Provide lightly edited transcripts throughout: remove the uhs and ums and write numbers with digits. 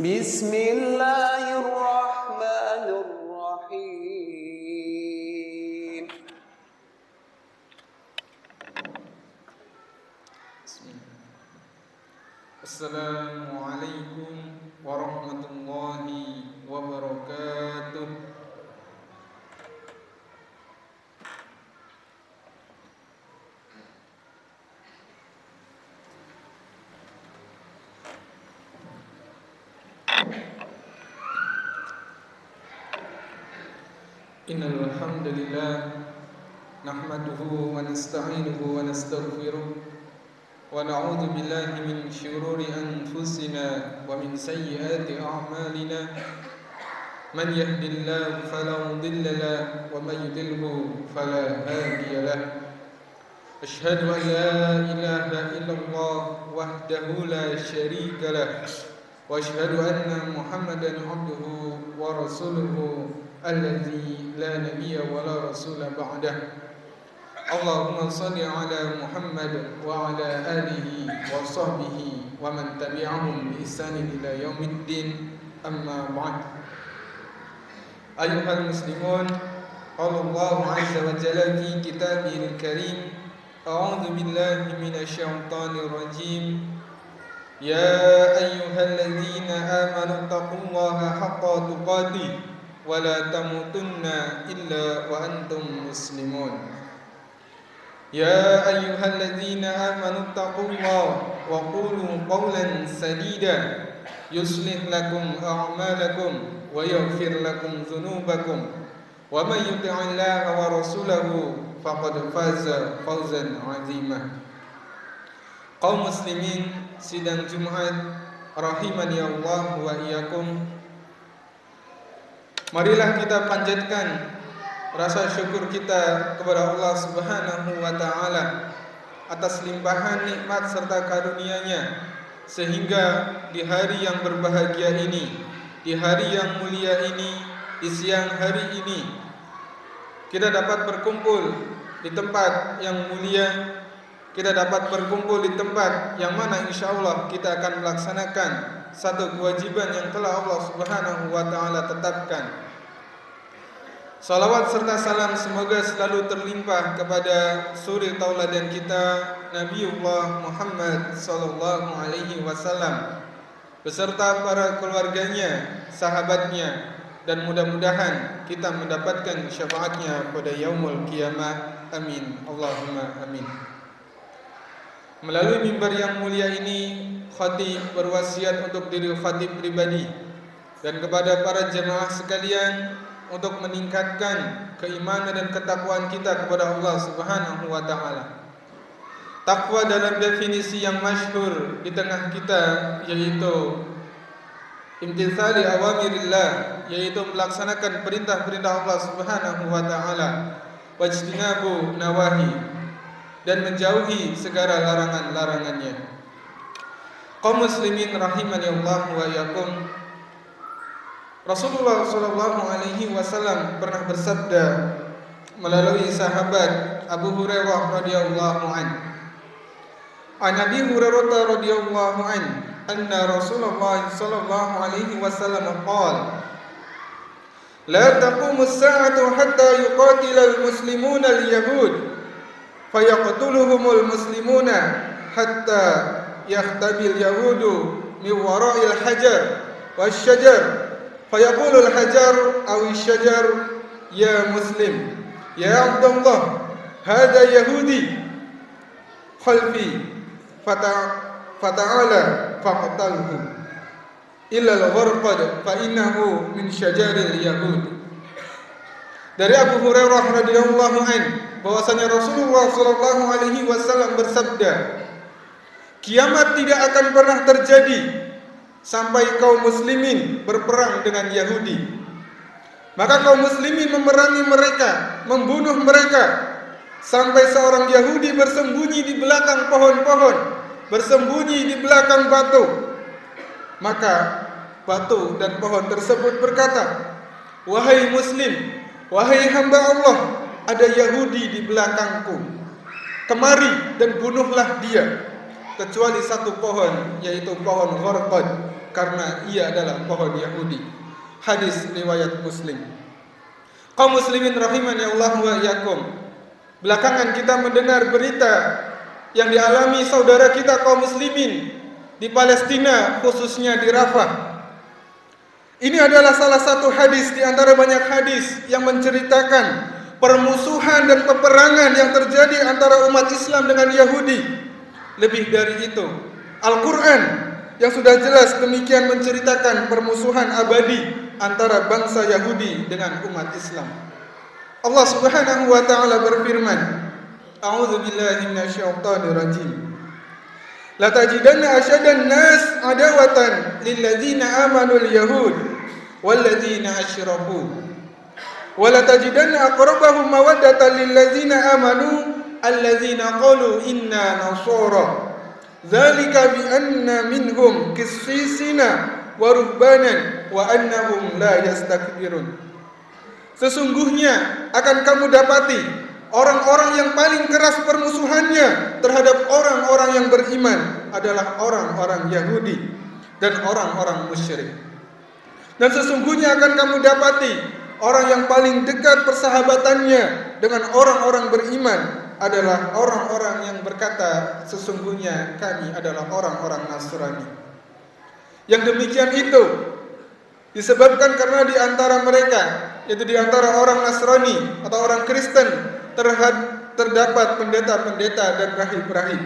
Bismillahirrahmanirrahim. Assalamualaikum warahmatullahi wabarakatuh. Innal hamdalillah nahmaduhu wa nasta'inuhu wa nastaghfiruh wa na'udzu billahi min shururi anfusina wa min sayyiati a'malina. Man yahdihillahu fala mudilla lahu wa man yudlilhu fala hadiya lahu. Asyhadu an la ilaha illallah wahdahu la syarika lahu wa asyhadu anna Muhammadan abduhu wa rasuluhu alladzi la nabiyya wa la rasula ba'dah. Allahumma salli ala Muhammad wa ala alihi wa sahbihi wa man tabi'ahum bi ihsanin ila yaumiddin, amma ba'd. Ayuhal muslimun, qala Allah azza wa jalla fi kitabihil karim, a'udzu billahi minasy syaithanir rajim. Ya ayyuhalladzina amanu taqullaha haqqa tuqatih wa la tamutunna illa wa antum muslimun. Ya ayyuhalladzina amanu taqullaha wa qulu qawlan sadida yuslih lakum a'malakum wa yaghfir lakum dhunubakum wa may yuti'illaha wa rasulahu faqad faza fawzan 'azima. Kaum muslimin sidang Jumat rahimani Allah wa iyyakum, marilah kita panjatkan rasa syukur kita kepada Allah Subhanahu wa taala atas limpahan nikmat serta karunia-Nya, sehingga di hari yang berbahagia ini, di hari yang mulia ini, di siang hari ini, kita dapat berkumpul di tempat yang mulia. Kita dapat berkumpul di tempat yang mana insyaallah kita akan melaksanakan satu kewajiban yang telah Allah Subhanahu wa taala tetapkan. Salawat serta salam semoga selalu terlimpah kepada suri tauladan kita Nabiullah Muhammad sallallahu alaihi wasallam beserta para keluarganya, sahabatnya, dan mudah-mudahan kita mendapatkan syafaatnya pada yaumul qiyamah. Amin, Allahumma amin. Melalui mimbar yang mulia ini, khatib berwasiat untuk diri khatib pribadi dan kepada para jemaah sekalian untuk meningkatkan keimanan dan ketakwaan kita kepada Allah Subhanahu wa taala. Takwa dalam definisi yang masyhur di tengah kita yaitu imtithali awamirillah, yaitu melaksanakan perintah-perintah Allah Subhanahu wa taala, wajtinabu nawahi, dan menjauhi segala larangan-larangannya. Kaum muslimin rahimani Allah wa iyyakum, Rasulullah sallallahu alaihi wasallam pernah bersabda melalui sahabat Abu Hurairah radhiyallahu anhu. An Abi Hurairah radhiyallahu anhu anna Rasulullah sallallahu alaihi wasallam qala: La taqumu as-sa'atu hatta yuqatila al-muslimuna al-yahud fayaqtuluhumul muslimuna hatta yahtabil yahudu min wara'il hajar wasyajar fayaqulul hajar aw asyajar ya muslim ya Abdullah hadha yahudi khalfi fata'ala faqtalhu illa al-gharqad fa innahu min syajaril yahud. Dari Abu Hurairah radhiyallahu anhu bahwasanya Rasulullah sallallahu alaihi wasallam bersabda, kiamat tidak akan pernah terjadi sampai kaum muslimin berperang dengan Yahudi. Maka kaum muslimin memerangi mereka, membunuh mereka, sampai seorang Yahudi bersembunyi di belakang pohon-pohon, bersembunyi di belakang batu. Maka batu dan pohon tersebut berkata, wahai muslim, wahai hamba Allah, ada Yahudi di belakangku, kemari dan bunuhlah dia, kecuali satu pohon, yaitu pohon gharqad. karena ia adalah pohon Yahudi. Hadis riwayat Muslim. Kaum muslimin rahimani Allah wa iyyakum. Belakangan kita mendengar berita yang dialami saudara kita kaum muslimin di Palestina, khususnya di Rafah. Ini adalah salah satu hadis di antara banyak hadis yang menceritakan permusuhan dan peperangan yang terjadi antara umat Islam dengan Yahudi. Lebih dari itu, Al-Quran yang sudah jelas demikian menceritakan permusuhan abadi antara bangsa Yahudi dengan umat Islam. Allah Subhanahu wa taala berfirman, A'udzu billahi minasyaitonir rajim. La tajidanna asyadan nas adawatan lil ladzina amanu al-yahud wal ladzina asyraku. Wa la tajidanna aqrabahum mawaddatan lil ladzina amanu alladzina qalu inna nasara. Dzalika bi anna minhum qissisina wa ruhbanan wa annahum la yastakbirun. Sesungguhnya akan kamu dapati orang-orang yang paling keras permusuhannya terhadap orang-orang yang beriman adalah orang-orang Yahudi dan orang-orang musyrik. Dan sesungguhnya akan kamu dapati orang yang paling dekat persahabatannya dengan orang-orang beriman adalah orang-orang yang berkata, sesungguhnya kami adalah orang-orang Nasrani. Yang demikian itu disebabkan karena di antara mereka, yaitu di antara orang Nasrani atau orang Kristen, terdapat pendeta-pendeta dan rahib-rahib.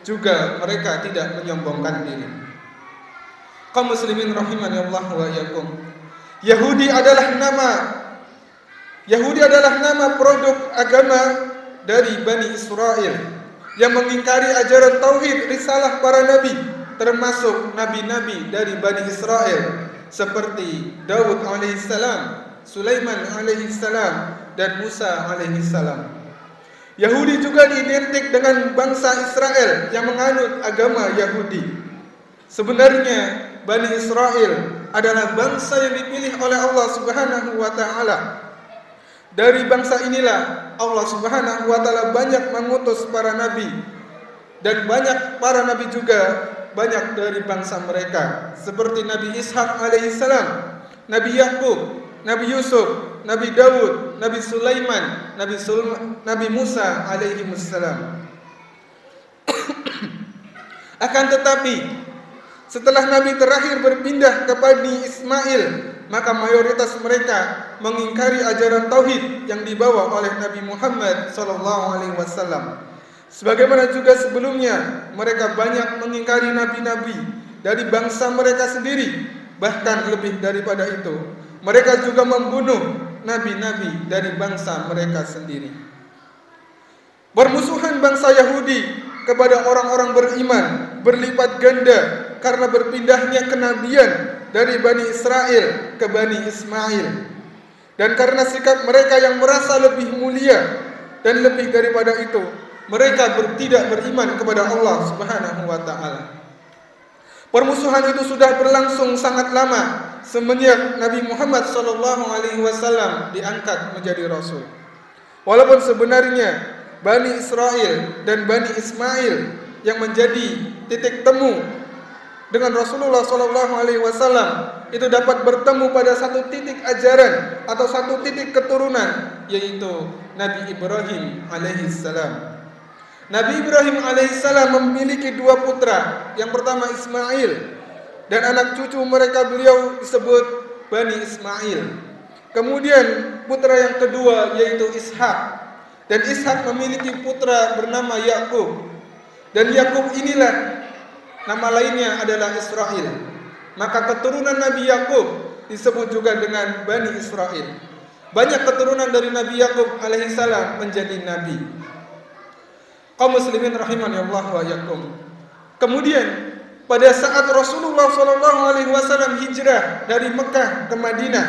Juga mereka tidak menyombongkan diri. Kaum muslimin rahimani Allah wa iyyakum. Yahudi adalah nama produk agama dari Bani Israel yang mengingkari ajaran tauhid risalah para nabi, termasuk nabi-nabi dari Bani Israel seperti Daud alaihissalam, Sulaiman alaihissalam, dan Musa alaihissalam. Yahudi juga diidentik dengan bangsa Israel yang menganut agama Yahudi. Sebenarnya Bani Israel adalah bangsa yang dipilih oleh Allah Subhanahu wa taala. Dari bangsa inilah Allah Subhanahu wa taala banyak mengutus para nabi, dan banyak para nabi juga banyak dari bangsa mereka, seperti Nabi Ishak alaihissalam, Nabi Yakub, Nabi Yusuf, Nabi Daud, Nabi Sulaiman, Nabi Musa alaihissalam. Akan tetapi setelah Nabi terakhir berpindah ke Bani Ismail, maka mayoritas mereka mengingkari ajaran tauhid yang dibawa oleh Nabi Muhammad SAW. Sebagaimana juga sebelumnya, mereka banyak mengingkari nabi-nabi dari bangsa mereka sendiri. Bahkan lebih daripada itu, mereka juga membunuh nabi-nabi dari bangsa mereka sendiri. Permusuhan bangsa Yahudi kepada orang-orang beriman berlipat ganda karena berpindahnya kenabian dari Bani Israel ke Bani Ismail, dan karena sikap mereka yang merasa lebih mulia, dan lebih daripada itu, mereka tidak beriman kepada Allah Subhanahu wa taala. Permusuhan itu sudah berlangsung sangat lama semenjak Nabi Muhammad SAW diangkat menjadi Rasul. Walaupun sebenarnya Bani Israel dan Bani Ismail yang menjadi titik temu dengan Rasulullah SAW itu dapat bertemu pada satu titik ajaran atau satu titik keturunan, yaitu Nabi Ibrahim alaihissalam. Nabi Ibrahim alaihissalam memiliki dua putra. Yang pertama Ismail, dan anak cucu mereka beliau disebut Bani Ismail. Kemudian putra yang kedua yaitu Ishak, dan Ishak memiliki putra bernama Yakub, dan Yakub inilah nama lainnya adalah Israel. Maka keturunan Nabi Yakub disebut juga dengan Bani Israel. Banyak keturunan dari Nabi Yakub alaihissalam menjadi nabi. Kaum muslimin rahimani Allah wa iyyakum. Kemudian pada saat Rasulullah SAW hijrah dari Mekah ke Madinah,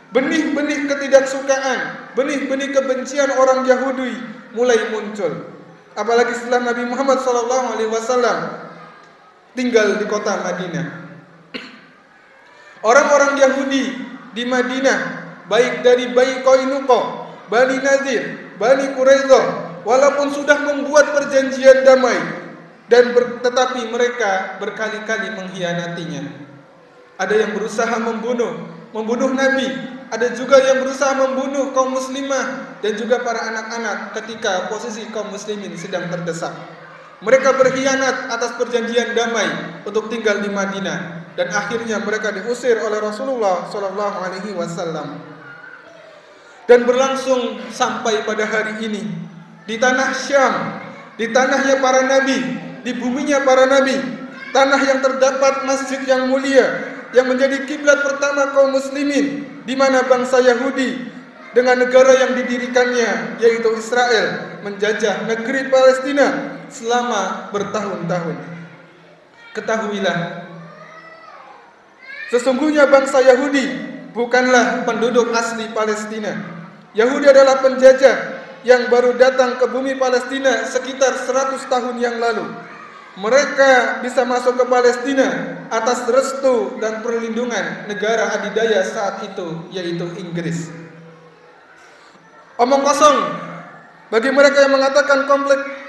benih-benih ketidaksukaan, benih-benih kebencian orang Yahudi mulai muncul. Apalagi setelah Nabi Muhammad SAW tinggal di kota Madinah. Orang-orang Yahudi di Madinah, baik dari Bani Qainuqa, Bani Nadir, Bani Quraidah, walaupun sudah membuat perjanjian damai, tetapi mereka berkali-kali mengkhianatinya. ada yang berusaha membunuh Nabi, ada juga yang berusaha membunuh kaum muslimah dan juga para anak-anak ketika posisi kaum muslimin sedang terdesak. Mereka berkhianat atas perjanjian damai untuk tinggal di Madinah dan akhirnya mereka diusir oleh Rasulullah sallallahu alaihi wasallam. Dan berlangsung sampai pada hari ini di tanah Syam, di tanahnya para nabi, di buminya para nabi, tanah yang terdapat masjid yang mulia yang menjadi kiblat pertama kaum muslimin, di mana bangsa Yahudi dengan negara yang didirikannya yaitu Israel menjajah negeri Palestina selama bertahun-tahun. Ketahuilah, sesungguhnya bangsa Yahudi bukanlah penduduk asli Palestina. Yahudi adalah penjajah yang baru datang ke bumi Palestina sekitar 100 tahun yang lalu. Mereka bisa masuk ke Palestina atas restu dan perlindungan negara adidaya saat itu, yaitu Inggris. Omong kosong bagi mereka yang mengatakan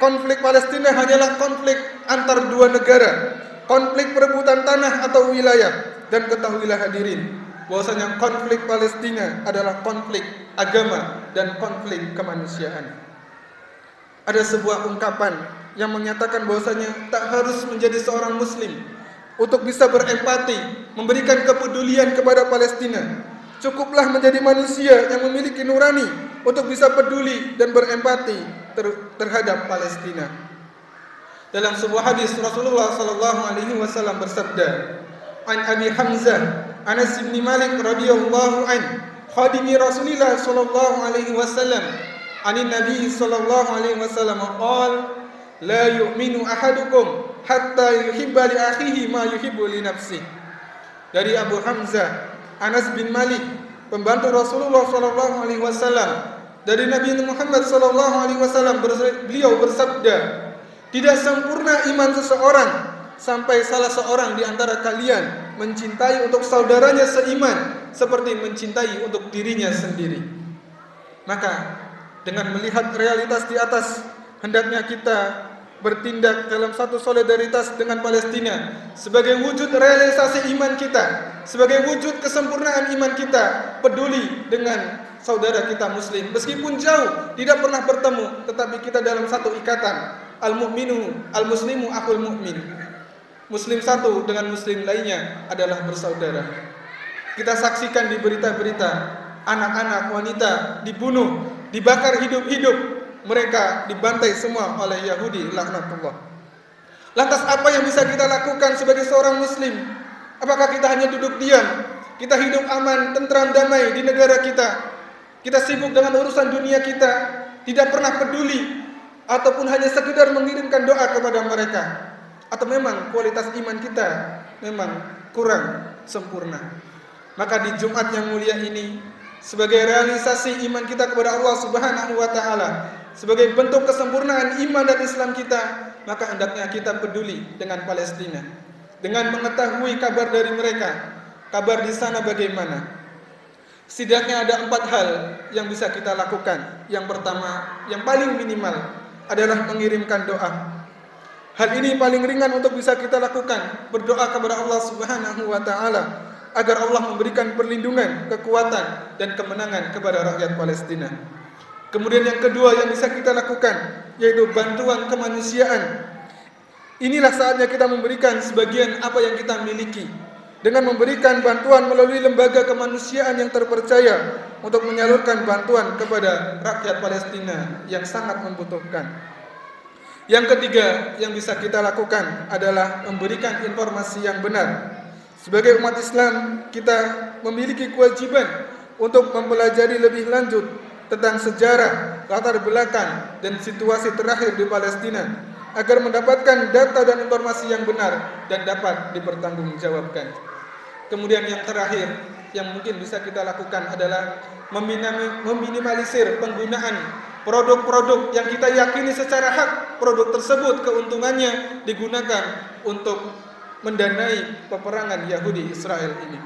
konflik Palestina hanyalah konflik antar dua negara, konflik perebutan tanah atau wilayah. Dan ketahuilah hadirin, bahwasanya konflik Palestina adalah konflik agama dan konflik kemanusiaan. Ada sebuah ungkapan yang menyatakan bahwasanya tak harus menjadi seorang muslim untuk bisa berempati, memberikan kepedulian kepada Palestina. Cukuplah menjadi manusia yang memiliki nurani untuk bisa peduli dan berempati terhadap Palestina. Dalam sebuah hadis Rasulullah sallallahu alaihi wasallam bersabda, "An Abi Hamzah Anas bin Malik radhiyallahu an, khadimi Rasulillah sallallahu alaihi wasallam, anin Nabi sallallahu alaihi wasallam qala, la yu'minu ahadukum hatta yuhibba li akhihi ma yuhibbu li nafsihi." Dari Abu Hamzah Anas bin Malik, pembantu Rasulullah sallallahu alaihi wasallam, dari Nabi Muhammad sallallahu alaihi wasallam, beliau bersabda, tidak sempurna iman seseorang sampai salah seorang di antara kalian mencintai untuk saudaranya seiman seperti mencintai untuk dirinya sendiri. Maka dengan melihat realitas di atas, hendaknya kita bertindak dalam satu solidaritas dengan Palestina sebagai wujud realisasi iman kita, sebagai wujud kesempurnaan iman kita, peduli dengan saudara kita muslim meskipun jauh, tidak pernah bertemu, tetapi kita dalam satu ikatan. Al-muslimu akhul mu'min. Muslim satu dengan muslim lainnya adalah bersaudara. Kita saksikan di berita-berita anak-anak wanita dibunuh, dibakar hidup-hidup, mereka dibantai semua oleh Yahudi laknatullah. Lantas apa yang bisa kita lakukan sebagai seorang muslim? Apakah kita hanya duduk diam? Kita hidup aman, tentram, damai di negara kita? Kita sibuk dengan urusan dunia kita, tidak pernah peduli, ataupun hanya sekedar mengirimkan doa kepada mereka? Atau memang kualitas iman kita memang kurang sempurna? Maka di Jumat yang mulia ini, sebagai realisasi iman kita kepada Allah Subhanahu wa taala, sebagai bentuk kesempurnaan iman dan Islam kita, maka hendaknya kita peduli dengan Palestina. Dengan mengetahui kabar dari mereka, kabar di sana bagaimana? Setidaknya ada 4 hal yang bisa kita lakukan. Yang pertama, yang paling minimal adalah mengirimkan doa. Hal ini paling ringan untuk bisa kita lakukan, berdoa kepada Allah Subhanahu wa taala agar Allah memberikan perlindungan, kekuatan dan kemenangan kepada rakyat Palestina. Kemudian yang kedua yang bisa kita lakukan yaitu bantuan kemanusiaan. Inilah saatnya kita memberikan sebagian apa yang kita miliki dengan memberikan bantuan melalui lembaga kemanusiaan yang terpercaya untuk menyalurkan bantuan kepada rakyat Palestina yang sangat membutuhkan. Yang ketiga yang bisa kita lakukan adalah memberikan informasi yang benar. Sebagai umat Islam, kita memiliki kewajiban untuk mempelajari lebih lanjut tentang sejarah, latar belakang, dan situasi terakhir di Palestina agar mendapatkan data dan informasi yang benar dan dapat dipertanggungjawabkan. Kemudian yang terakhir yang mungkin bisa kita lakukan adalah meminimalisir penggunaan produk-produk yang kita yakini secara hak produk tersebut keuntungannya digunakan untuk mendanai peperangan Yahudi Israel ini.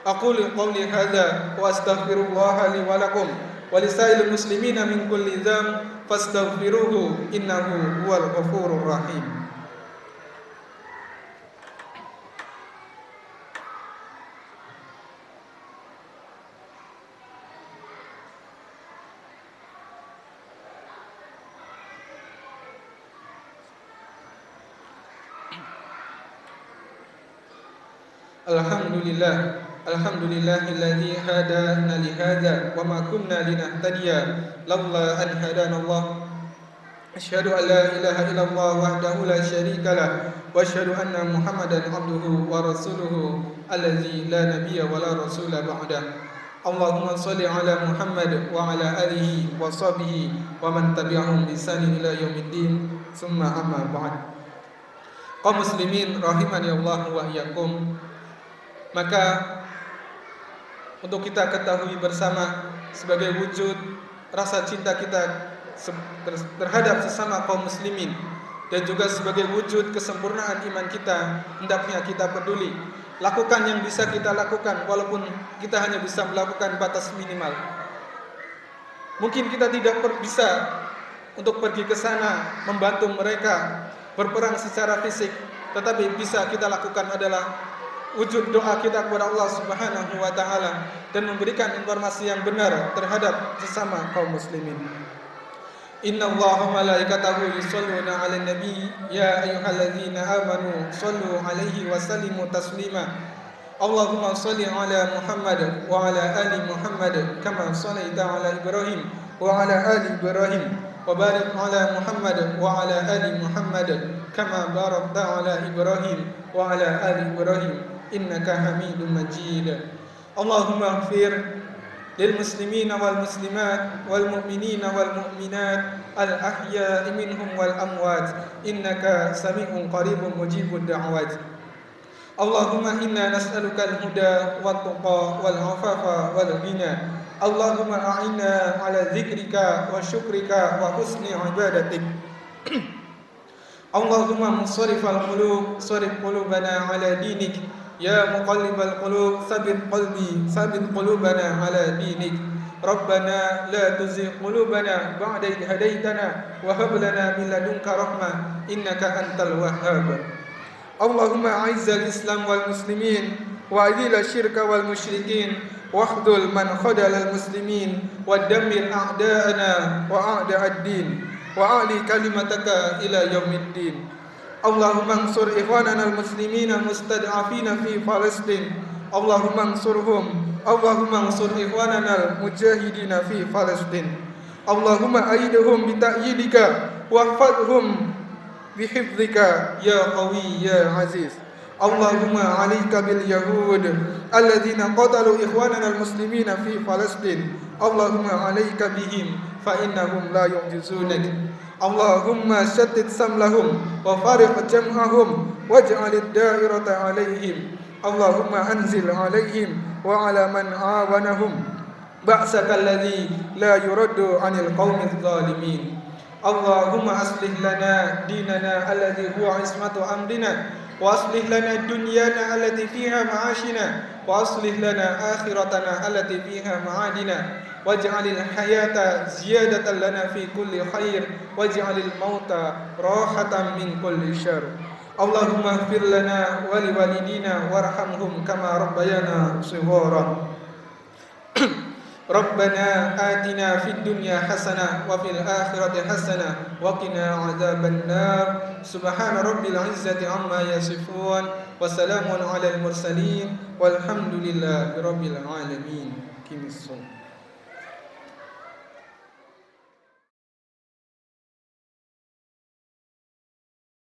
Aqulu qouli hadza wa astaghfirullah li wa lakum wa lisairil muslimina min kulli dzamb fastaghfiruhu innahu huwal ghafurur rahim. Alhamdulillah, alhamdulillahilladzi hadana li hadza wa ma kunna linahtadiya laula an hadanallah. Asyhadu an la ilaha illallah wahdahu la syarika lah wa asyhadu anna Muhammadan abduhu wa rasuluhu allazi la nabiyya wa la rasula ba'dah. Allahumma shalli ala Muhammad wa ala alihi wa sahbihi wa man tabi'ahum bi ihsan ila yaumiddin. Summa amma ba'd. Kaum muslimin rahimani Allah wa iyyakum. Maka untuk kita ketahui bersama sebagai wujud rasa cinta kita terhadap sesama kaum muslimin dan juga sebagai wujud kesempurnaan iman kita, hendaknya kita peduli lakukan yang bisa kita lakukan walaupun kita hanya bisa melakukan batas minimal. Mungkin kita tidak bisa untuk pergi ke sana membantu mereka berperang secara fisik, tetapi bisa kita lakukan adalah wujud doa kita kepada Allah Subhanahu wa taala dan memberikan informasi yang benar terhadap sesama kaum muslimin. Innallaha wa malaikatahu yusholluna 'alan nabi ya ayyuhalladzina amanu shallu 'alaihi wa sallimu taslima. Allahumma shalli 'ala Muhammad wa 'ala ali Muhammad kama shallaita 'ala Ibrahim wa 'ala ali Ibrahim wa barik 'ala Muhammad wa 'ala ali Muhammad kama barakta 'ala Ibrahim wa 'ala ali Ibrahim innaka Hamidum Majid. Allahumma ighfir للمسلمين والمسلمات والمؤمنين والمؤمنات الأحياء منهم والأموات إنك سميع قريب مجيب الدعوات. اللهم إنا نسألك الهدى والتقى والعفاف والغنى. اللهم أعنا على ذكرك وشكرك وحسن عبادتك. اللهم مصرف القلوب صرف قلوبنا على دينك. يا مقلب القلوب ثبت قلبي ثبت قلوبنا على دينك. ربنا لا تزغ قلوبنا بعد إذ هديتنا وهب لنا من لدنك رحمة إنك أنت الوهاب. اللهم أعز الإسلام والمسلمين وأذل الشرك والمشركين واخذل من خذل المسلمين ودمر أعداءنا وأعداء الدين وأعلي كلمتك إلى يوم الدين. اللهم انصر إخواننا المسلمين المستضعفين في فلسطين. اللهم انصرهم. اللهم انصر إخواننا المجاهدين في فلسطين. اللهم أيدهم بتأييدك واحفظهم بحفظك يا قوي يا عزيز. اللهم عليك باليهود الذين قتلوا إخواننا المسلمين في فلسطين. اللهم عليك بهم فإنهم لا يعجزونك. اللهم شتت سملهم وفارق جمعهم واجعل الدائرة عليهم. اللهم أنزل عليهم وعلى من عاونهم بأسك الذي لا يرد عن القوم الظالمين. اللهم أصلح لنا ديننا الذي هو عصمة أمرنا وأصلح لنا دنيانا التي فيها معاشنا وأصلح لنا آخرتنا التي فيها معادنا واجعل الحياة زيادة لنا في كل خير واجعل الموت راحة من كل شر. اللهم اغفر لنا ولوالدينا وارحمهم كما ربيانا صغارا. ربنا آتنا في الدنيا حسنة وفي الآخرة حسنة وقنا عذاب النار. سبحان رب العزة عما يصفون وسلام على المرسلين والحمد لله رب العالمين.